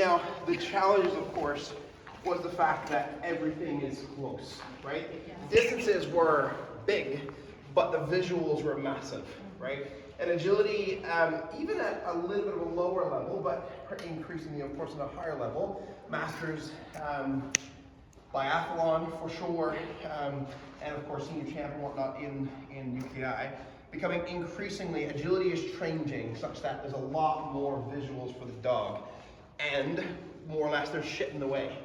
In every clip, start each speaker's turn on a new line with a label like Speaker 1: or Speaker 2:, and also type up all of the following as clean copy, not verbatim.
Speaker 1: Now, the challenge, of course, was the fact that everything is close, right? Distances were big, but the visuals were massive, right? And agility, even at a little bit of a lower level, but increasingly, of course, at a higher level, masters biathlon for sure, and of course senior champ and whatnot in UKI, becoming increasingly, agility is changing such that there's a lot more visuals for the dog, and more or less they're shit in the way,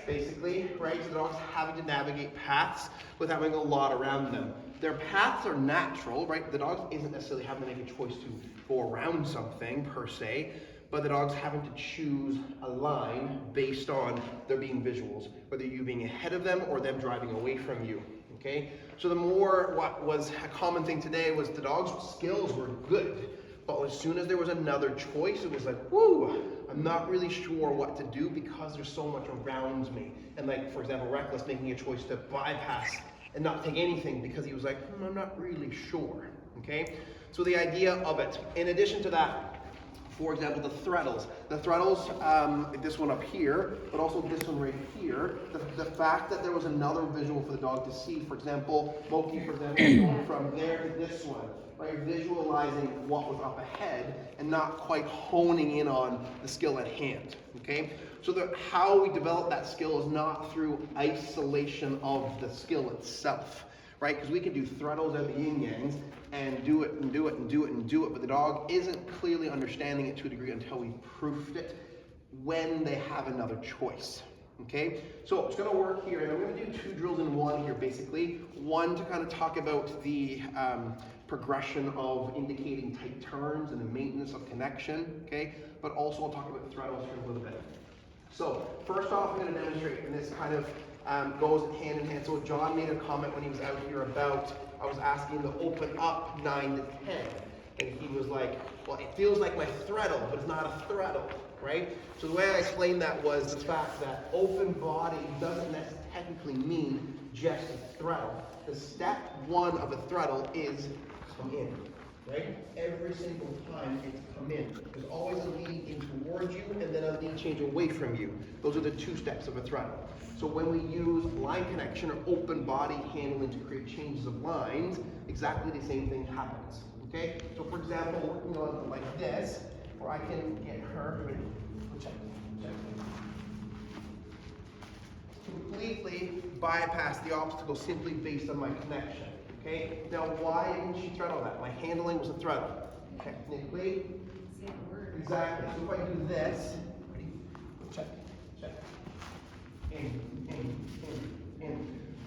Speaker 1: basically, right? So the dog's having to navigate paths with having a lot around them. Their paths are natural, right? The dog isn't necessarily having to make a choice to go around something per se, but the dog's having to choose a line based on there being visuals, whether you being ahead of them or them driving away from you, okay? So what was a common thing today was the dog's skills were good, but as soon as there was another choice, it was like, whoo, I'm not really sure what to do because there's so much around me. And like, for example, Reckless making a choice to bypass and not take anything because he was like, I'm not really sure, okay? So the idea of it, in addition to that, for example, the threadles. The threadles, this one up here, but also this one right here, the fact that there was another visual for the dog to see, for example, Moki, for example, going from there to this one, right? Visualizing what was up ahead and not quite honing in on the skill at hand, okay? So how we develop that skill is not through isolation of the skill itself, right? Because we can do threadles out the yin-yangs and do it and do it and do it and do it, but the dog isn't clearly understanding it to a degree until we've proofed it when they have another choice, okay? So it's gonna work here, and I'm gonna do 2 drills in one here, basically. One to kind of talk about the progression of indicating tight turns and the maintenance of connection, okay? But also I'll talk about threadles here a little bit. So first off, I'm going to demonstrate, and this kind of goes hand in hand. So John made a comment when he was out here about, I was asking to open up 9 to 10. And he was like, well, it feels like my threadle, but it's not a threadle, right? So the way I explained that was the fact that open body doesn't technically mean just a threadle. The step 1 of a threadle is come in. Right? Every single time it's come in. There's always a lead in towards you and then a lead change away from you. Those are the 2 steps of a throttle. So when we use line connection or open body handling to create changes of lines, exactly the same thing happens. Okay? So for example, working on like this, where I can get her check. Completely bypass the obstacle simply based on my connection. Okay, now why didn't she throttle that? My handling was a throttle. Technically, exactly. So if I do this, ready? Check. In.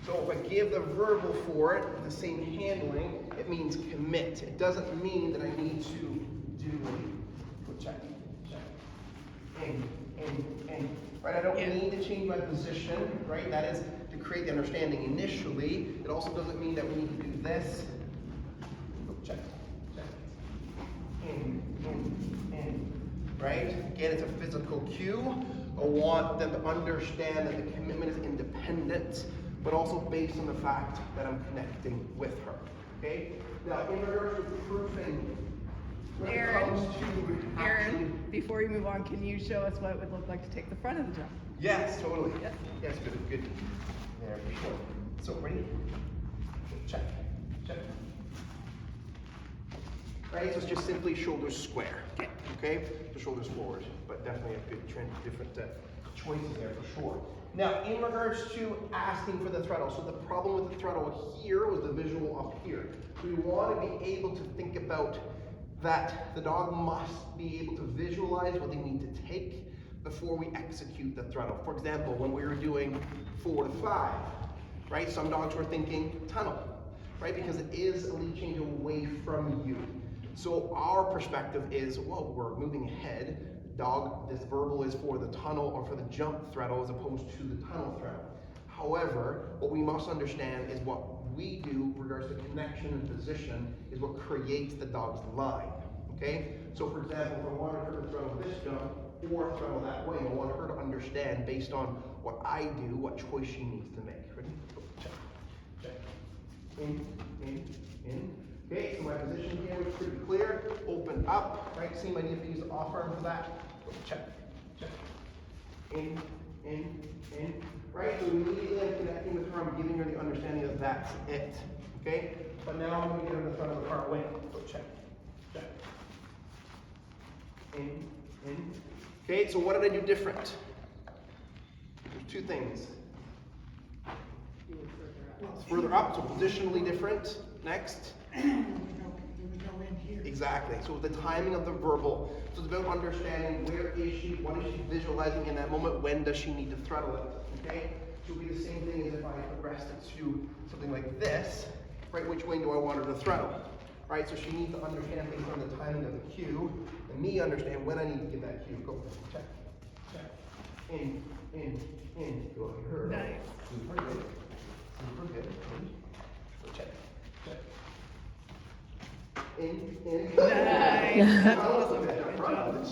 Speaker 1: So if I give the verbal for it, the same handling, it means commit. It doesn't mean that I need to do check. In. Right, I don't need to change my position, right? That is to create the understanding initially. It also doesn't mean that we need to do this. Check. In. Right? Again, it's a physical cue. I want them to understand that the commitment is independent, but also based on the fact that I'm connecting with her. Okay? Now, in regards to proofing,
Speaker 2: Aaron, before you move on, can you show us what it would look like to take the front of the jump?
Speaker 1: Yes, totally. Yes, good. There, for sure. So, ready? Check. Right, so it's just simply shoulders square. Okay? The shoulders forward, but definitely a good trend, different choices there for sure. Now, in regards to asking for the throttle, so the problem with the throttle here was the visual up here. So we want to be able to think about that the dog must be able to visualize what they need to take before we execute the throttle. For example, when we were doing 4 to 5, right? Some dogs were thinking tunnel, right? Because it is a lead change away from you. So our perspective is, well, we're moving ahead. Dog, this verbal is for the tunnel or for the jump throttle as opposed to the tunnel throttle. However, what we must understand is what we do in regards to connection and position is what creates the dog's line, okay? So for example, if I wanted her to throttle this jump or throttle that way, I want her to understand based on what I do, what choice she needs to make. Ready? Check. In. Okay, so my position here was pretty clear. Open up, right? See my need to use the off arm for that. Check. in, right? So immediately I'm connecting with her, I'm giving her the understanding that that's it, okay? But now I'm gonna get her in the front of the car away. So check, check. In. Okay, so what did I do different? There's two things. It's further up, so positionally different. Next. Exactly. So the timing of the verbal. So it's about understanding where is she, what is she visualizing in that moment, when does she need to throttle it. Okay? So it would be the same thing as if I progressed it to something like this, right? Which way do I want her to throttle? Right? So she needs to understand based on the timing of the cue, and me understand when I need to give that cue. Go. Check. Check. In. Go her.
Speaker 2: Nice.
Speaker 1: Super good. Super good. So check. Check. In.
Speaker 2: Nice. That's awesome. Good job.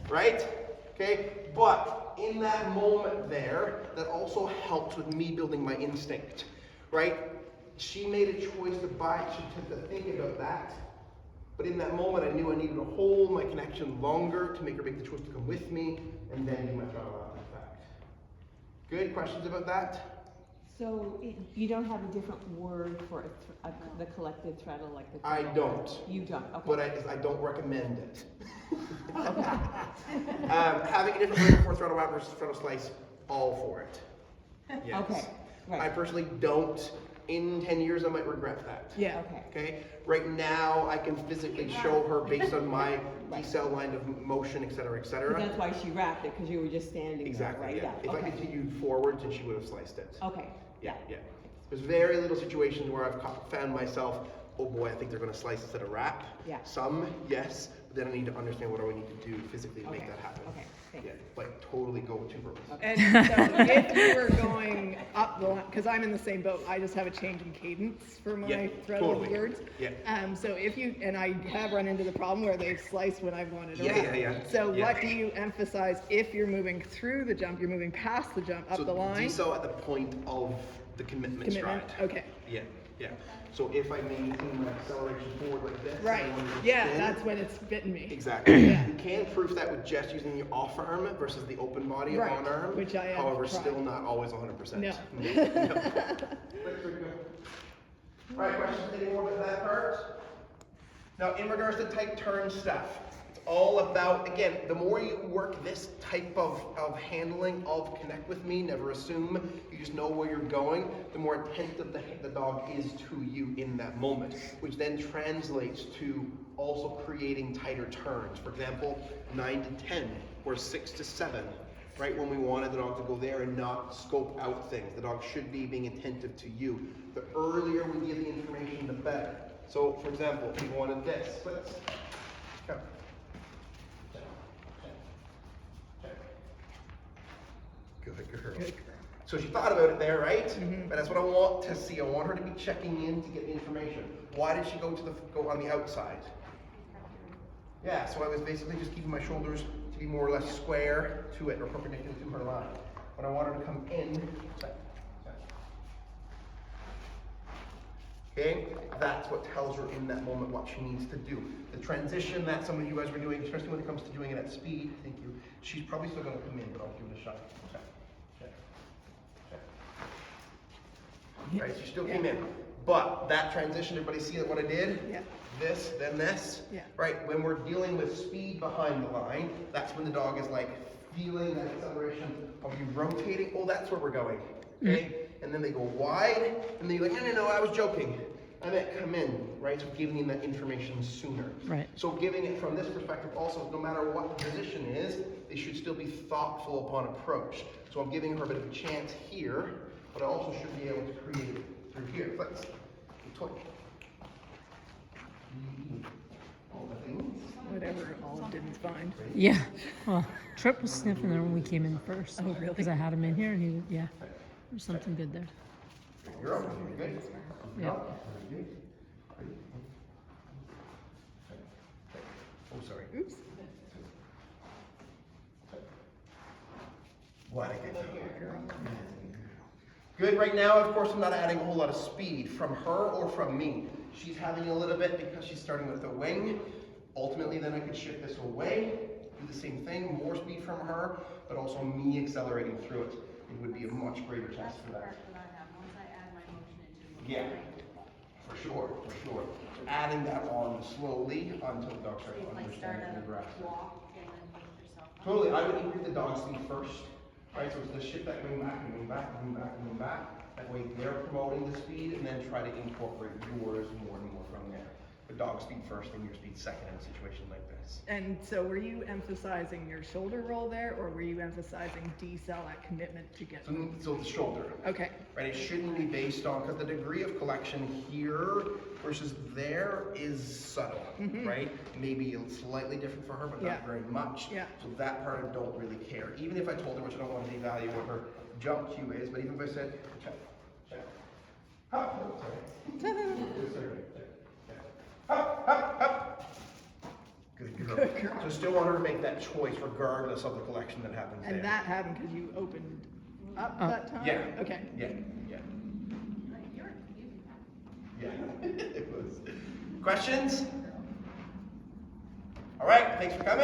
Speaker 1: Right? Okay? But in that moment there, that also helps with me building my instinct. Right? She made a choice to buy, she took to think about that. But in that moment, I knew I needed to hold my connection longer to make her make the choice to come with me, and then do my throttle after the fact. Good questions about that?
Speaker 3: So you don't have a different word for the collective throttle like the
Speaker 1: I don't.
Speaker 3: You don't, okay.
Speaker 1: But I don't recommend it.
Speaker 3: Okay.
Speaker 1: Having a different word for throttle wrap versus throttle slice, all for it. Yes.
Speaker 3: Okay, right.
Speaker 1: I personally don't. In 10 years, I might regret that.
Speaker 2: Yeah.
Speaker 3: Okay.
Speaker 1: Okay? Right now, I can physically show her based on my decel line of motion, et cetera, et
Speaker 3: So
Speaker 1: cetera.
Speaker 3: that's why she wrapped it, because you were just standing
Speaker 1: Exactly,
Speaker 3: there, right?
Speaker 1: yeah. If I
Speaker 3: Okay.
Speaker 1: continued forwards, then she would have sliced it.
Speaker 3: Okay, yeah.
Speaker 1: Yeah. There's very little situations where I've found myself, oh boy, I think they're gonna slice instead of wrap.
Speaker 3: Yeah.
Speaker 1: Some, yes, but then I need to understand what do I need to do physically to make
Speaker 3: Okay,
Speaker 1: that happen.
Speaker 3: okay, thanks.
Speaker 1: Yeah, like totally go to purpose.
Speaker 2: And so if you were going up the line, because I'm in the same boat, I just have a change in cadence for my
Speaker 1: Yeah,
Speaker 2: throttle
Speaker 1: totally.
Speaker 2: words.
Speaker 1: Yeah.
Speaker 2: So if you, and I have run into the problem where they've sliced when I've wanted to
Speaker 1: Yeah,
Speaker 2: wrap.
Speaker 1: yeah.
Speaker 2: So
Speaker 1: Yeah.
Speaker 2: what do you emphasize if you're moving through the jump, you're moving past the jump, up
Speaker 1: So
Speaker 2: the line?
Speaker 1: decel at the point of the commitment stride.
Speaker 2: Okay.
Speaker 1: Yeah. So if I maintain my acceleration forward like this.
Speaker 2: Right.
Speaker 1: and when you
Speaker 2: Yeah,
Speaker 1: spin-
Speaker 2: that's when it's bitten me.
Speaker 1: Exactly.
Speaker 2: Yeah.
Speaker 1: You can proof that with just using the off arm versus the open body
Speaker 2: Right,
Speaker 1: on arm.
Speaker 2: which I have
Speaker 1: However,
Speaker 2: tried.
Speaker 1: still not always 100%.
Speaker 2: No.
Speaker 1: All right, questions anymore about that part? Now, in regards to tight turn stuff, it's all about, again, the more you work this type of handling of connect with me, never assume, you just know where you're going, the more attentive the dog is to you in that moment, which then translates to also creating tighter turns. For example, 9 to 10 or 6 to 7, right? When we wanted the dog to go there and not scope out things. The dog should be being attentive to you. The earlier we give the information, the better. So, for example, if we wanted this, let's come. Good girl.
Speaker 2: Good.
Speaker 1: So she thought about it there, right? But that's what I want to see. I want her to be checking in to get the information. Why did she go on the outside? Yeah, so I was basically just keeping my shoulders to be more or less square to it or perpendicular to her line. When I want her to come in, okay, that's what tells her in that moment what she needs to do. The transition that some of you guys were doing, especially when it comes to doing it at speed, thank you, she's probably still going to come in, but I'll give it a shot. Check, check, check. Right, she still came in. But that transition, everybody see what I did?
Speaker 2: Yeah.
Speaker 1: This, then this.
Speaker 2: Yeah.
Speaker 1: Right, when we're dealing with speed behind the line, that's when the dog is like feeling that acceleration of you rotating. Oh, that's where we're going. Okay? And then they go wide, and then you're like, no, I was joking. I meant come in, right? So giving them that information sooner.
Speaker 4: Right.
Speaker 1: So giving it from this perspective also, no matter what the position is, they should still be thoughtful upon approach. So I'm giving her a bit of a chance here, but I also should be able to create it through here. Let's toy. All the things.
Speaker 2: Whatever Olive didn't find.
Speaker 4: Yeah. Well, Trip was sniffing there when we came in first.
Speaker 2: Oh, really?
Speaker 4: Because I had him in here and he, yeah, there's something good there.
Speaker 1: You're up. Very good.
Speaker 4: Yeah.
Speaker 1: Very good. Oh, sorry.
Speaker 2: Oops.
Speaker 1: What a good girl. Good. Right now, of course, I'm not adding a whole lot of speed from her or from me. She's having a little bit because she's starting with a wing. Ultimately, then I could shift this away do the same thing, more speed from her, but also me accelerating through it. It would be a much greater chance for that.
Speaker 5: That's the part that I have, once I add my motion into.
Speaker 1: Yeah, for sure, for sure. Adding that on slowly until the dog starts
Speaker 5: If I start
Speaker 1: understanding
Speaker 5: at
Speaker 1: the grass.
Speaker 5: a walk and then lift yourself up.
Speaker 1: Totally, I would increase the dog speed first, right? So it's the shift that going back and going back and going back and going back. That way they're promoting the speed and then try to incorporate yours more and more from there. But dog speed first and your speed second in a situation like this.
Speaker 2: And so were you emphasizing your shoulder roll there, or were you emphasizing decel at commitment to get?
Speaker 1: So the shoulder,
Speaker 2: Okay,
Speaker 1: right? It shouldn't be based on, because the degree of collection here versus there is subtle, right? Maybe it's slightly different for her, but
Speaker 2: Yeah.
Speaker 1: not very much.
Speaker 2: Yeah.
Speaker 1: So that part I don't really care. Even if I told her, which I don't want to devalue what her jump cue is, but even if I said, check, check, hop, sorry. Hop, hop, hop. Good girl.
Speaker 2: Good girl.
Speaker 1: So still want her to make that choice regardless of the collection that happens there.
Speaker 2: and that happened because you opened up that time?
Speaker 1: Yeah.
Speaker 2: Okay.
Speaker 1: Yeah, yeah.
Speaker 5: You're confusing that.
Speaker 1: Yeah, it was. Questions? All right, thanks for coming.